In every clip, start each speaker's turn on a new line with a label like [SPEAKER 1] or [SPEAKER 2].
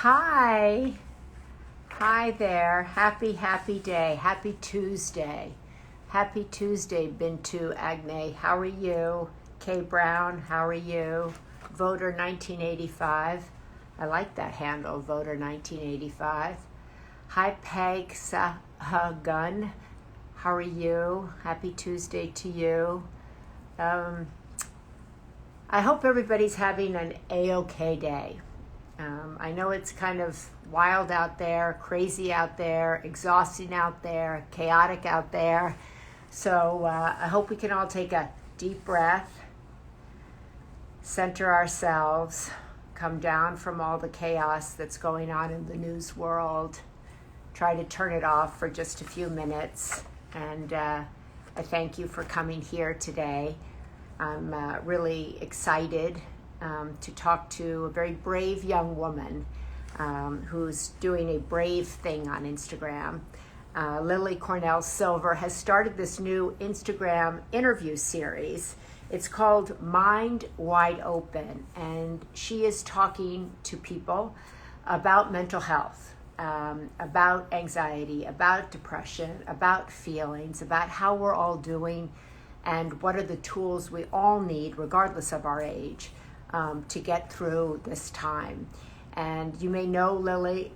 [SPEAKER 1] Hi. Hi there. Happy day. Happy Tuesday. Happy Tuesday, Bintu Agne. How are you? Kay Brown, how are you? Voter 1985. I like that handle, Voter 1985. Hi, Peg Sahagun. How are you? Happy Tuesday to you. I hope everybody's having an A-OK day. I know it's kind of wild out there, crazy out there, exhausting out there, chaotic out there. So I hope we can all take a deep breath, center ourselves, come down from all the chaos that's going on in the news world, try to turn it off for just a few minutes. And I thank you for coming here today. I'm really excited to talk to a very brave young woman who's doing a brave thing on Instagram. Lily Cornell Silver has started this new Instagram interview series. It's called Mind Wide Open, and she is talking to people about mental health, about anxiety, about depression, about feelings, about how we're all doing, and what are the tools we all need, regardless of our age, to get through this time. And you may know Lily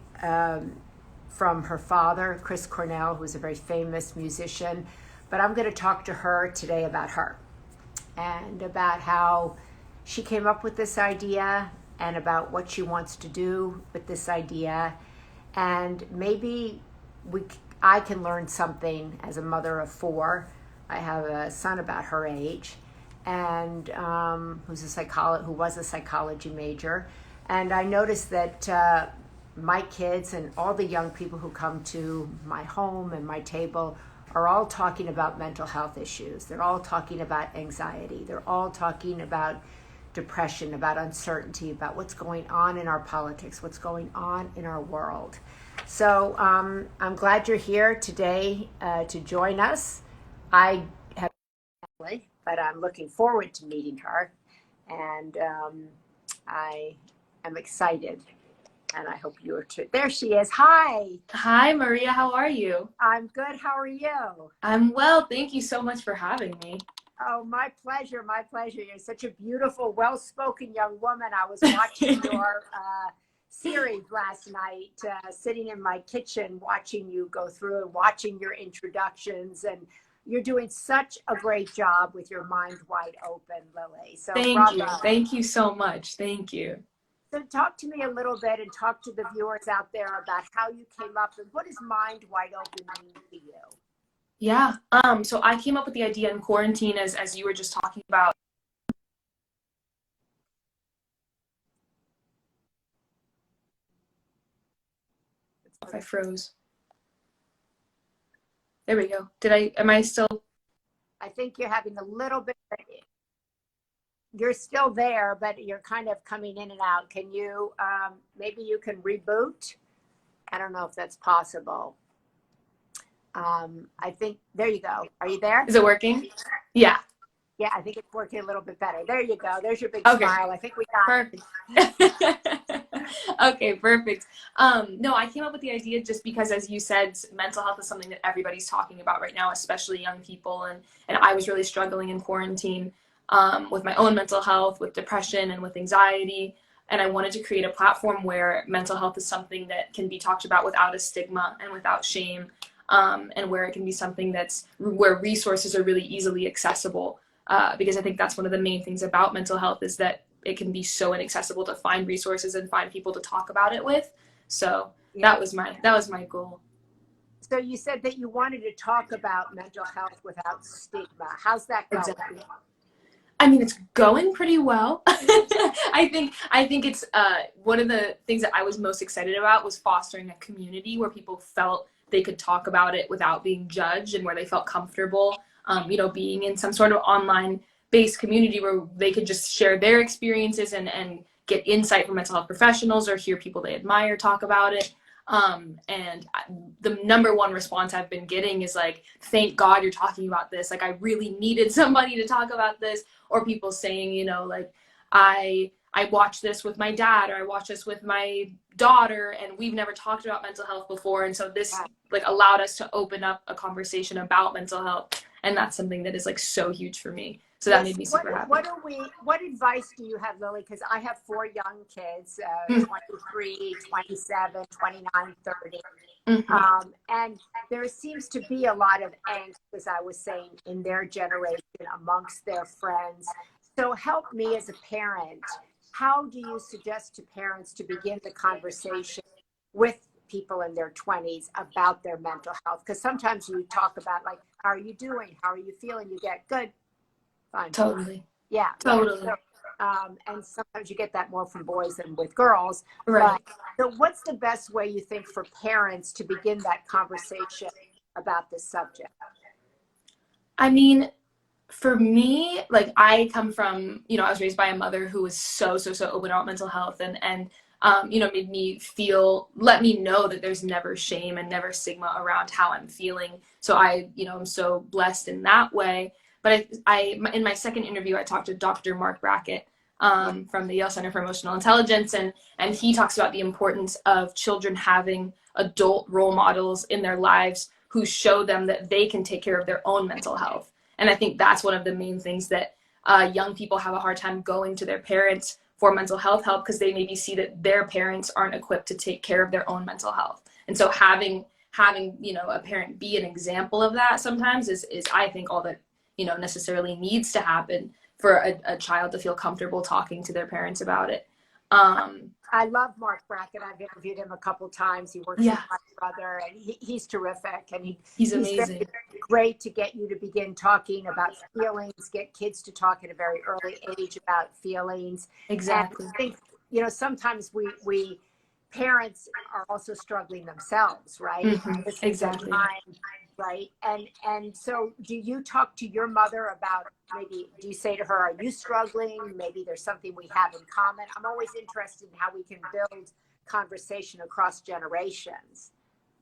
[SPEAKER 1] from her father, Chris Cornell, who's a very famous musician, but I'm going to talk to her today about her and about how she came up with this idea and about what she wants to do with this idea. And maybe I can learn something as a mother of four. I have a son about her age, and who was a psychology major. And I noticed that my kids and all the young people who come to my home and my table are all talking about mental health issues. They're all talking about anxiety. They're all talking about depression, about uncertainty, about what's going on in our politics, what's going on in our world. So I'm glad you're here today to join us. I have family, but I'm looking forward to meeting her, and I am excited, and I hope you are too. There she is. Hi.
[SPEAKER 2] Hi, Maria. How are you?
[SPEAKER 1] I'm good. How are you?
[SPEAKER 2] I'm well. Thank you so much for having me.
[SPEAKER 1] Oh, my pleasure. My pleasure. You're such a beautiful, well-spoken young woman. I was watching your series last night, sitting in my kitchen, watching you go through and watching your introductions, and you're doing such a great job with your Mind Wide Open, Lily. So
[SPEAKER 2] Thank you.
[SPEAKER 1] bravo.
[SPEAKER 2] Thank you so much. Thank you.
[SPEAKER 1] So talk to me a little bit and talk to the viewers out there about how you came up and what does Mind Wide Open mean to you?
[SPEAKER 2] Yeah. So I came up with the idea in quarantine as you were just talking about. I froze. There we go. Am I still?
[SPEAKER 1] I think you're having a little bit, you're still there, but you're kind of coming in and out. Can you, maybe you can reboot? I don't know if that's possible. I think, there you go. Are you there?
[SPEAKER 2] Is it working? Yeah.
[SPEAKER 1] Yeah, I think it's working a little bit better. There you go. There's your big
[SPEAKER 2] Okay.
[SPEAKER 1] smile. I think we got
[SPEAKER 2] Perfect. Okay, perfect. No, I came up with the idea just because, as you said, mental health is something that everybody's talking about right now, especially young people. And I was really struggling in quarantine with my own mental health, with depression and with anxiety. And I wanted to create a platform where mental health is something that can be talked about without a stigma and without shame, and where it can be something where resources are really easily accessible. Because I think that's one of the main things about mental health is that it can be so inaccessible to find resources and find people to talk about it with. So that was my goal.
[SPEAKER 1] So you said that you wanted to talk about mental health without stigma. How's that going?
[SPEAKER 2] Exactly. I mean, it's going pretty well. I think it's one of the things that I was most excited about was fostering a community where people felt they could talk about it without being judged and where they felt comfortable, being in some sort of online-based community where they could just share their experiences and get insight from mental health professionals or hear people they admire talk about it. And the number one response I've been getting is like, thank God you're talking about this. Like, I really needed somebody to talk about this. Or people saying, like, I I watch this with my dad, or I watch this with my daughter, and we've never talked about mental health before. And so this like allowed us to open up a conversation about mental health. And that's something that is like so huge for me. So that made me super happy.
[SPEAKER 1] What advice do you have, Lily? Because I have 4 young kids, 23, 27, 29, 30. And there seems to be a lot of angst, as I was saying, in their generation amongst their friends. So help me as a parent. How do you suggest to parents to begin the conversation with people in their 20s about their mental health? Because sometimes you talk about like, how are you doing? How are you feeling? You get good. Fine.
[SPEAKER 2] Totally.
[SPEAKER 1] Yeah.
[SPEAKER 2] Totally.
[SPEAKER 1] So, and sometimes you get that more from boys than with girls.
[SPEAKER 2] Right.
[SPEAKER 1] So what's the best way you think for parents to begin that conversation about this subject?
[SPEAKER 2] I mean, for me, like I come from, I was raised by a mother who was so open about mental health and made me let me know that there's never shame and never stigma around how I'm feeling. So I'm so blessed in that way. But I in my second interview, I talked to Dr. Mark Brackett from the Yale Center for Emotional Intelligence, and he talks about the importance of children having adult role models in their lives who show them that they can take care of their own mental health. And I think that's one of the main things that young people have a hard time going to their parents for mental health help, because they maybe see that their parents aren't equipped to take care of their own mental health. And so having a parent be an example of that sometimes is I think all that necessarily needs to happen for a child to feel comfortable talking to their parents about it.
[SPEAKER 1] I love Mark Brackett. I've interviewed him a couple times. He works with my brother, and he's terrific. And
[SPEAKER 2] he's amazing.
[SPEAKER 1] Very great to get you to begin talking about feelings, get kids to talk at a very early age about feelings.
[SPEAKER 2] Exactly.
[SPEAKER 1] And I think, sometimes we parents are also struggling themselves, right?
[SPEAKER 2] Mm-hmm. Exactly.
[SPEAKER 1] Right. And so do you talk to your mother about, maybe do you say to her, are you struggling? Maybe there's something we have in common. I'm always interested in how we can build conversation across generations.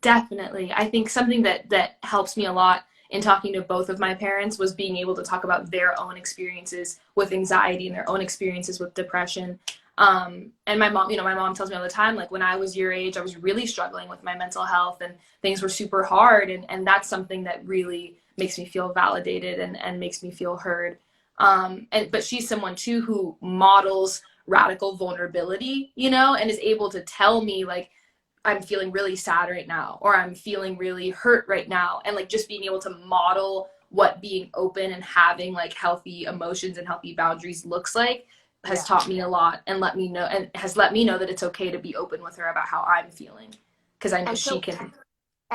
[SPEAKER 2] Definitely. I think something that helps me a lot in talking to both of my parents was being able to talk about their own experiences with anxiety and their own experiences with depression. And my mom tells me all the time, like when I was your age, I was really struggling with my mental health and things were super hard. And that's something that really makes me feel validated and makes me feel heard. But she's someone too who models radical vulnerability, and is able to tell me like, I'm feeling really sad right now, or I'm feeling really hurt right now. And like just being able to model what being open and having like healthy emotions and healthy boundaries looks like has taught me a lot, and has let me know that it's okay to be open with her about how I'm feeling, because I know she can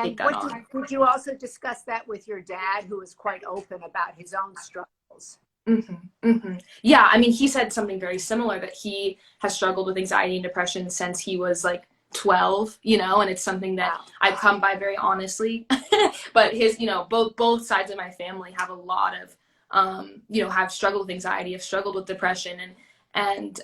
[SPEAKER 2] take that on.
[SPEAKER 1] Would you also discuss that with your dad, who is quite open about his own struggles?
[SPEAKER 2] Mm-hmm, mm-hmm. Yeah, I mean, he said something very similar, that he has struggled with anxiety and depression since he was like 12, and it's something that I've come by very honestly. But his, both sides of my family have a lot of, have struggled with anxiety, have struggled with depression, and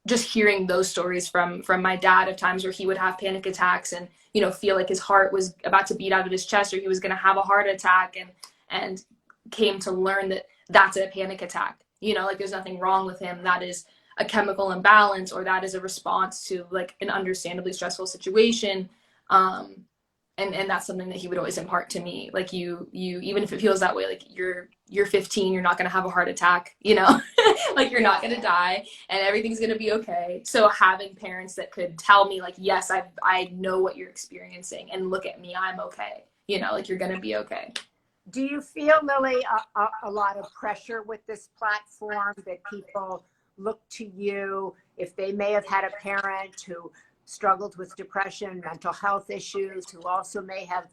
[SPEAKER 2] just hearing those stories from my dad of times where he would have panic attacks and feel like his heart was about to beat out of his chest, or he was going to have a heart attack, and came to learn that that's a panic attack. Like there's nothing wrong with him. That is a chemical imbalance, or that is a response to like an understandably stressful situation. And that's something that he would always impart to me. Like you even if it feels that way, like you're 15, you're not going to have a heart attack, like you're not going to die and everything's going to be okay. So having parents that could tell me like, yes, I know what you're experiencing, and look at me, I'm okay. Like you're going to be okay.
[SPEAKER 1] Do you feel, Lily, a lot of pressure with this platform, that people look to you if they may have had a parent who struggled with depression, mental health issues, who also may have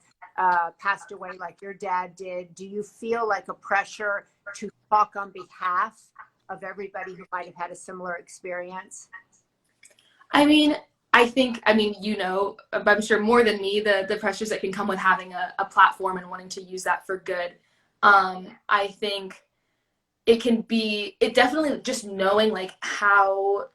[SPEAKER 1] passed away like your dad did? Do you feel like a pressure to talk on behalf of everybody who might have had a similar experience?
[SPEAKER 2] I mean, I'm sure more than me, the pressures that can come with having a platform and wanting to use that for good. I think it definitely, just knowing like how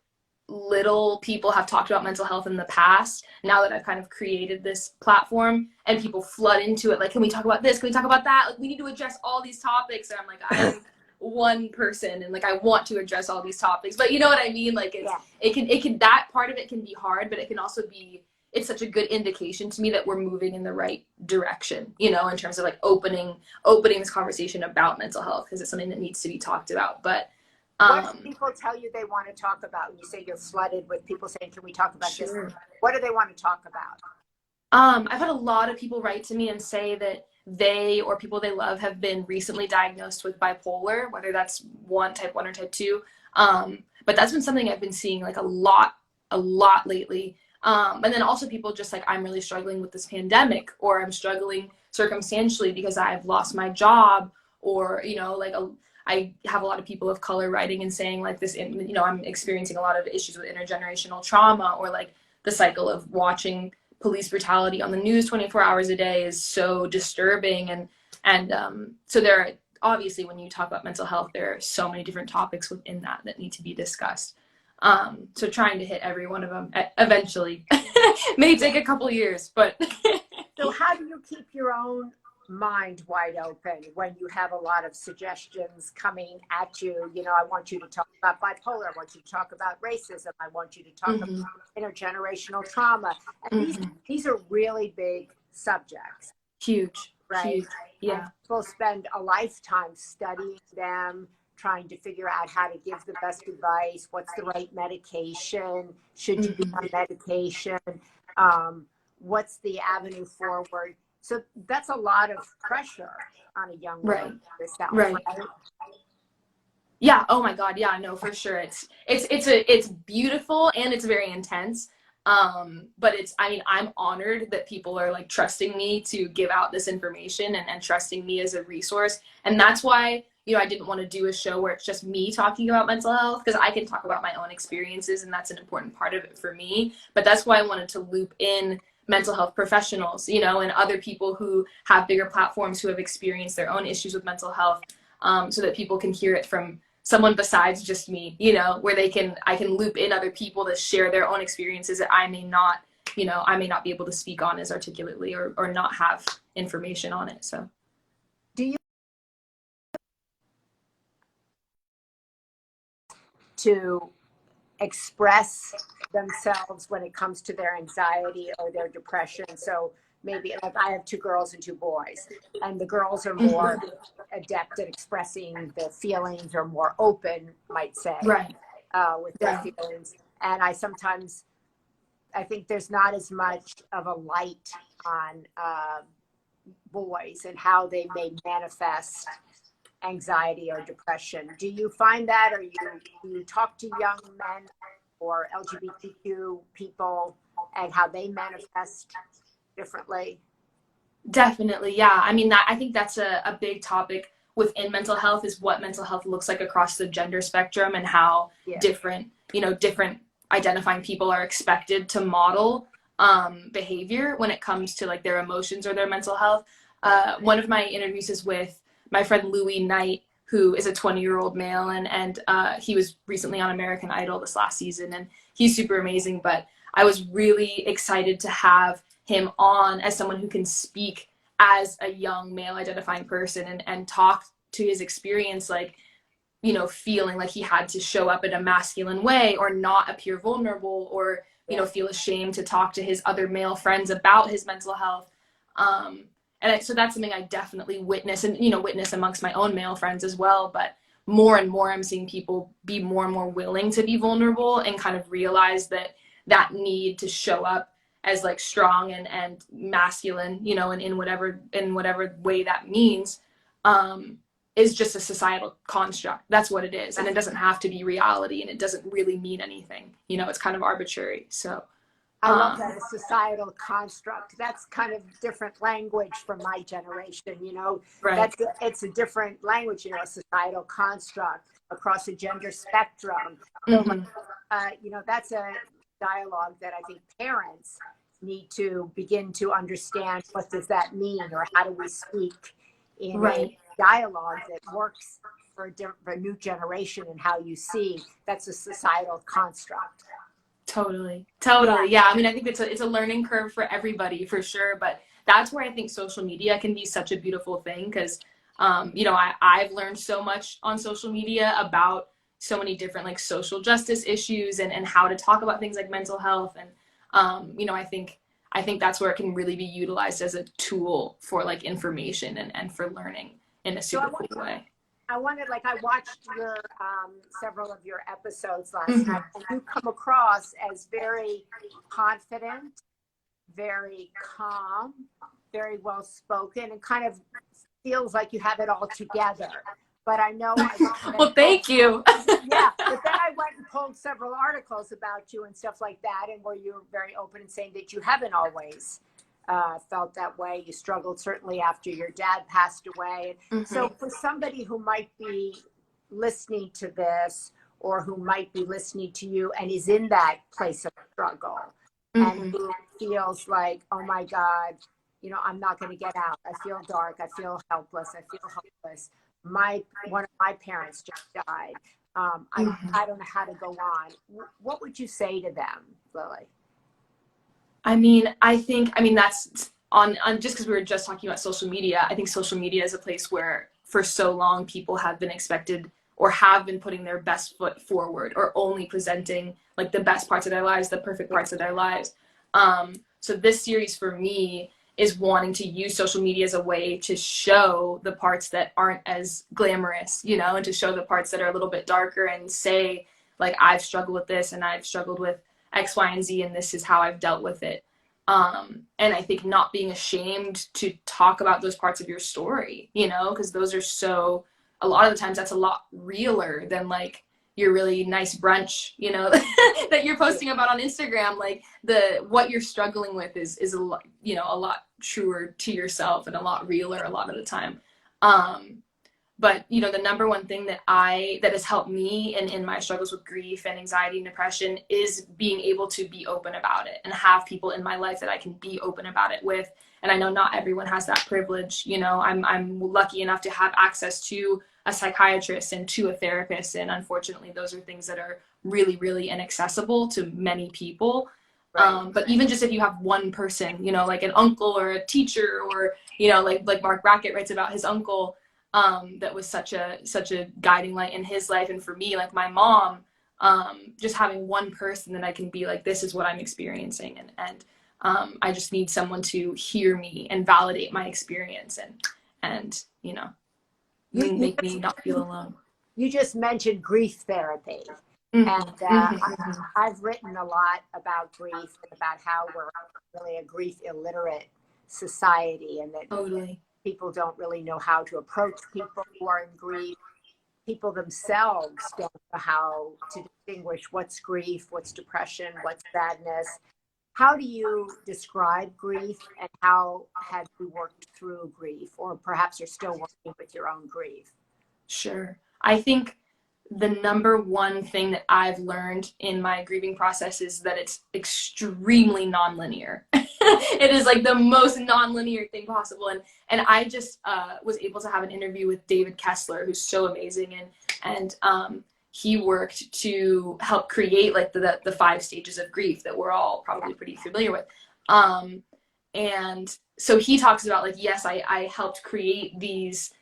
[SPEAKER 2] little people have talked about mental health in the past, now that I've kind of created this platform and people flood into it, like, can we talk about this? Can we talk about that? Like, we need to address all these topics. And I'm like, I'm one person and like I want to address all these topics, but you know what I mean? Like it can that part of it can be hard, but it can also be, it's such a good indication to me that we're moving in the right direction, you know, in terms of like opening this conversation about mental health, because it's something that needs to be talked about. But
[SPEAKER 1] what do people tell you they want to talk about? You say you're flooded with people saying, can we talk about this? What do they want to talk about?
[SPEAKER 2] I've had a lot of people write to me and say that they or people they love have been recently diagnosed with bipolar, whether that's type 1 or type 2. But that's been something I've been seeing like a lot lately. And then also people just like, I'm really struggling with this pandemic, or I'm struggling circumstantially because I've lost my job, or, you know, like I have a lot of people of color writing and saying like this, you know, I'm experiencing a lot of issues with intergenerational trauma, or like the cycle of watching police brutality on the news 24 hours a day is so disturbing. And so there are, obviously when you talk about mental health, there are so many different topics within that need to be discussed. So trying to hit every one of them eventually may take a couple years, but.
[SPEAKER 1] So how do you keep your own mind wide open when you have a lot of suggestions coming at you? You know, I want you to talk about bipolar. I want you to talk about racism. I want you to talk about intergenerational trauma. And these are really big subjects.
[SPEAKER 2] Huge,
[SPEAKER 1] right?
[SPEAKER 2] Huge. Yeah.
[SPEAKER 1] And people spend a lifetime studying them, trying to figure out how to give the best advice. What's the right medication? Should you be on medication? What's the avenue forward? So that's a lot of pressure on a young woman herself, right?
[SPEAKER 2] Yeah. Oh my God. Yeah. No, for sure. It's beautiful and it's very intense. But I mean, I'm honored that people are like trusting me to give out this information and trusting me as a resource. And that's why, you know, I didn't want to do a show where it's just me talking about mental health, because I can talk about my own experiences and that's an important part of it for me. But that's why I wanted to loop in mental health professionals, you know, and other people who have bigger platforms who have experienced their own issues with mental health, so that people can hear it from someone besides just me, you know, where I can loop in other people to share their own experiences that I may not be able to speak on as articulately, or not have information on it. So
[SPEAKER 1] do you to express themselves when it comes to their anxiety or their depression? So maybe like I have 2 girls and 2 boys, and the girls are more adept at expressing their feelings, or more open, might say, with their feelings. And I think there's not as much of a light on boys and how they may manifest anxiety or depression. Do you find that, or do you talk to young men or LGBTQ people and how they manifest differently?
[SPEAKER 2] Definitely. Yeah. I mean, I think that's a big topic within mental health, is what mental health looks like across the gender spectrum, and how different identifying people are expected to model behavior when it comes to like their emotions or their mental health. One of my interviews is with my friend Louis Knight, who is a 20-year-old male, and he was recently on American Idol this last season, and he's super amazing. But I was really excited to have him on as someone who can speak as a young male identifying person, and talk to his experience, like, you know, feeling like he had to show up in a masculine way, or not appear vulnerable, or, you know, feel ashamed to talk to his other male friends about his mental health. So that's something I definitely witness amongst my own male friends as well. But more and more, I'm seeing people be more and more willing to be vulnerable, and kind of realize that need to show up as like strong and masculine, you know, and in whatever way that means, is just a societal construct. That's what it is. And it doesn't have to be reality, and it doesn't really mean anything. You know, it's kind of arbitrary. So
[SPEAKER 1] I love that, a societal construct. That's kind of different language from my generation, you know. It's a different language, you know, a societal construct across a gender spectrum. So, you know, that's a dialogue that I think parents need to begin to understand. What does that mean, or how do we speak in a dialogue that works for a new generation, and how you see that's a societal construct.
[SPEAKER 2] Totally. Yeah. I mean, I think it's a learning curve for everybody, for sure. But that's where I think social media can be such a beautiful thing, because You know, I've learned so much on social media about so many different like social justice issues and how to talk about things like mental health. And, you know, I think that's where it can really be utilized as a tool for like information and for learning in a super cool way.
[SPEAKER 1] I wanted, like, I watched your several of your episodes last
[SPEAKER 2] Mm-hmm.
[SPEAKER 1] night, and you come across as very confident, very calm, very well spoken, and kind of feels like you have it all together. But I know
[SPEAKER 2] Well, thank you.
[SPEAKER 1] yeah, but then I went and pulled several articles about you and stuff like that, and where you're very open and saying that you haven't always felt that way. You struggled certainly after your dad passed away.
[SPEAKER 2] Mm-hmm.
[SPEAKER 1] So for somebody who might be listening to this, or who might be listening to you and is in that place of struggle,
[SPEAKER 2] Mm-hmm.
[SPEAKER 1] and who feels like, oh my God, you know, I'm not going to get out. I feel dark. I feel helpless. I feel hopeless. One of my parents just died. I don't know how to go on. What would you say to them, Lily?
[SPEAKER 2] I mean, that's on just because we were just talking about social media. I think social media is a place where for so long people have been expected or have been putting their best foot forward or only presenting like the best parts of their lives, the perfect parts of their lives. So this series for me is wanting to use social media as a way to show the parts that aren't as glamorous, you know, and to show the parts that are a little bit darker and say, like, I've struggled with this and I've struggled with X, Y, and Z, and this is how I've dealt with it. And I think not being ashamed to talk about those parts of your story, you know, because those are so, a lot of the times that's a lot realer than like your really nice brunch, you know, that you're posting about on Instagram. Like what you're struggling with is a lot, you know, a lot truer to yourself and a lot realer a lot of the time. But you know, the number one thing that has helped me in my struggles with grief and anxiety and depression is being able to be open about it and have people in my life that I can be open about it with. And I know not everyone has that privilege. You know, I'm lucky enough to have access to a psychiatrist and to a therapist, and unfortunately those are things that are really, really inaccessible to many people.
[SPEAKER 1] Right.
[SPEAKER 2] But even just if you have one person, you know, like an uncle or a teacher, or you know, like Mark Brackett writes about his uncle, that was such a guiding light in his life. And for me, like my mom, just having one person that I can be like, this is what I'm experiencing, and I just need someone to hear me and validate my experience and you know, make me not feel alone.
[SPEAKER 1] You just mentioned grief therapy.
[SPEAKER 2] Mm-hmm.
[SPEAKER 1] And
[SPEAKER 2] Mm-hmm.
[SPEAKER 1] I've written a lot about grief and about how we're really a grief illiterate society, and that
[SPEAKER 2] Totally.
[SPEAKER 1] people don't really know how to approach people who are in grief. People themselves don't know how to distinguish what's grief, what's depression, what's sadness. How do you describe grief, and how have you worked through grief, or perhaps you're still working with your own grief?
[SPEAKER 2] Sure. I think the number one thing that I've learned in my grieving process is that it's extremely nonlinear. It is like the most nonlinear thing possible. And I just was able to have an interview with David Kessler, who's so amazing. And he worked to help create like the 5 stages of grief that we're all probably pretty familiar with. And so he talks about like, yes, I helped create these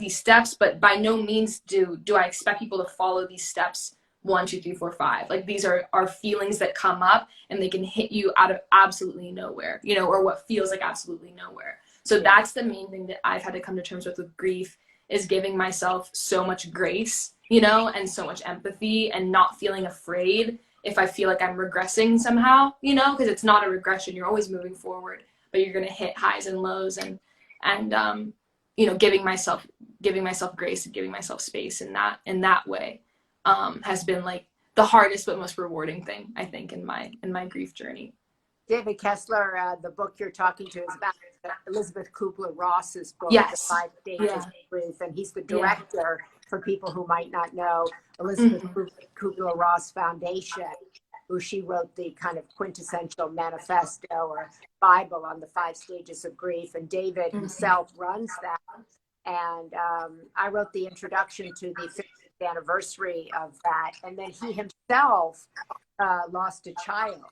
[SPEAKER 2] steps, but by no means do I expect people to follow these steps 1, 2, 3, 4, 5. Like these are feelings that come up and they can hit you out of absolutely nowhere, you know, or what feels like absolutely nowhere. So that's the main thing that I've had to come to terms with grief, is giving myself so much grace, you know, and so much empathy, and not feeling afraid if I feel like I'm regressing somehow, you know, because it's not a regression. You're always moving forward, but you're going to hit highs and lows, and you know, giving myself grace and giving myself space in that way has been like the hardest but most rewarding thing, I think, in my grief journey.
[SPEAKER 1] David Kessler, the book you're talking to is about Elizabeth Kubler-Ross's book,
[SPEAKER 2] Yes.
[SPEAKER 1] The 5 Stages of Grief, and he's the director, for people who might not know, Elizabeth Kubler-Ross Foundation, who she wrote the kind of quintessential manifesto or Bible on the 5 stages of grief, and David himself runs that. And I wrote the introduction to the 50th anniversary of that, and then he himself lost a child.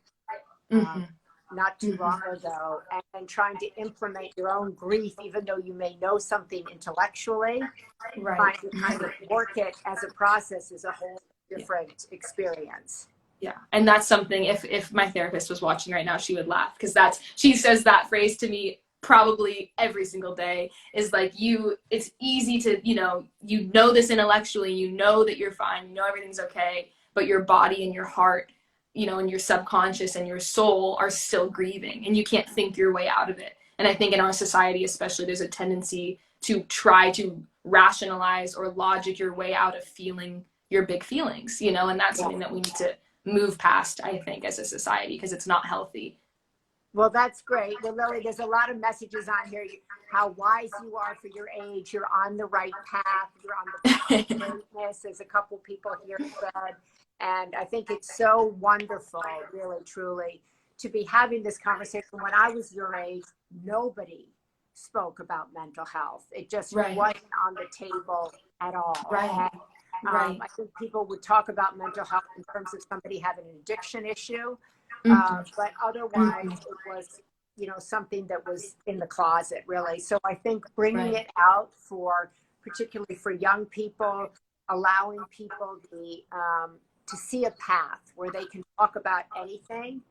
[SPEAKER 1] not too long ago, and trying to implement your own grief, even though you may know something intellectually,
[SPEAKER 2] Right.
[SPEAKER 1] trying to kind of work it as a process is a whole different experience.
[SPEAKER 2] Yeah. And that's something, if my therapist was watching right now, she would laugh, because she says that phrase to me probably every single day, is like, it's easy to, you know this intellectually, you know that you're fine, you know everything's okay, but your body and your heart, and your subconscious and your soul are still grieving, and you can't think your way out of it. And I think in our society especially, there's a tendency to try to rationalize or logic your way out of feeling your big feelings, and that's something that we need to move past, I think, as a society, because it's not healthy.
[SPEAKER 1] Well, that's great. Well, Lily, there's a lot of messages on here. How wise you are for your age. You're on the right path. You're on the path of greatness, as a couple people here said. And I think it's so wonderful, really, truly, to be having this conversation. When I was your age, nobody spoke about mental health. It just wasn't on the table at all.
[SPEAKER 2] Right.
[SPEAKER 1] I think people would talk about mental health in terms of somebody having an addiction issue, but otherwise it was, something that was in the closet, really. So I think bringing it out particularly for young people, allowing people to see a path where they can talk about anything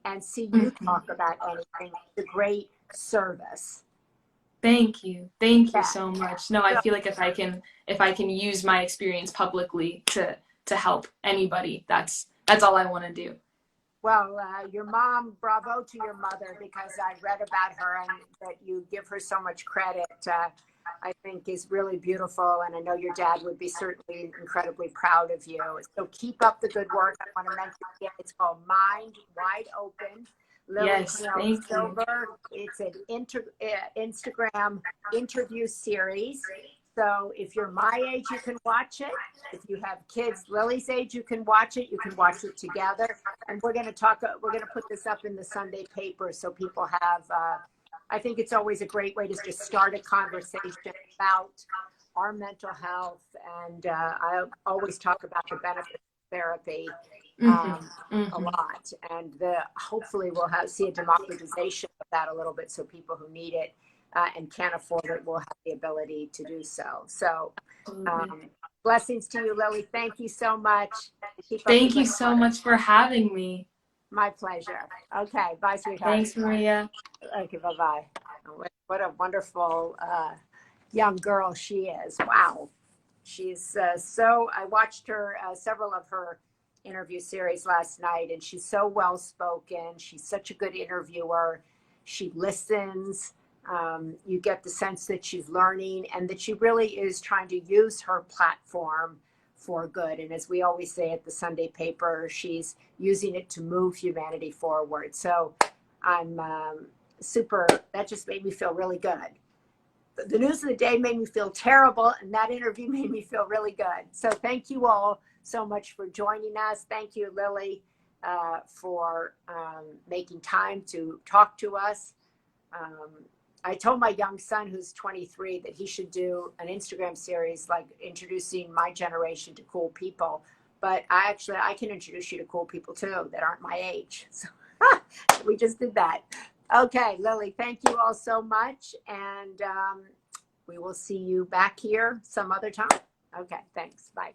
[SPEAKER 1] and see you talk about anything is a great service.
[SPEAKER 2] Thank you so much. No, I feel like if I can use my experience publicly to help anybody, that's all I want to do.
[SPEAKER 1] Well, your mom, bravo to your mother, because I read about her, and that you give her so much credit, I think is really beautiful. And I know your dad would be certainly incredibly proud of you. So keep up the good work. I want to mention again, it's called Mind Wide Open. Lily Silver. It's an Instagram interview series. So if you're my age, you can watch it. If you have kids Lily's age, you can watch it. You can watch it together. And we're going to put this up in the Sunday paper so people have, I think it's always a great way to just start a conversation about our mental health. And I always talk about the benefits of therapy a lot. And hopefully we'll see a democratization of that a little bit, so people who need it and can't afford it will have the ability to do so. So blessings to you, Lily. Thank you so much.
[SPEAKER 2] Thank you so much for having me.
[SPEAKER 1] My pleasure. Okay. Bye, sweetheart.
[SPEAKER 2] Thanks, Maria.
[SPEAKER 1] Okay. Bye-bye. What a wonderful young girl she is. Wow. She's I watched her, several of her interview series last night, and she's so well-spoken. She's such a good interviewer. She listens. You get the sense that she's learning and that she really is trying to use her platform for good. And as we always say at the Sunday paper, she's using it to move humanity forward. So I'm that just made me feel really good. The news of the day made me feel terrible, and that interview made me feel really good. So thank you all so much for joining us. Thank you, Lily, for making time to talk to us. I told my young son, who's 23, that he should do an Instagram series like introducing my generation to cool people. But I can introduce you to cool people too that aren't my age. So we just did that. Okay, Lily, thank you all so much. And we will see you back here some other time. Okay, thanks. Bye.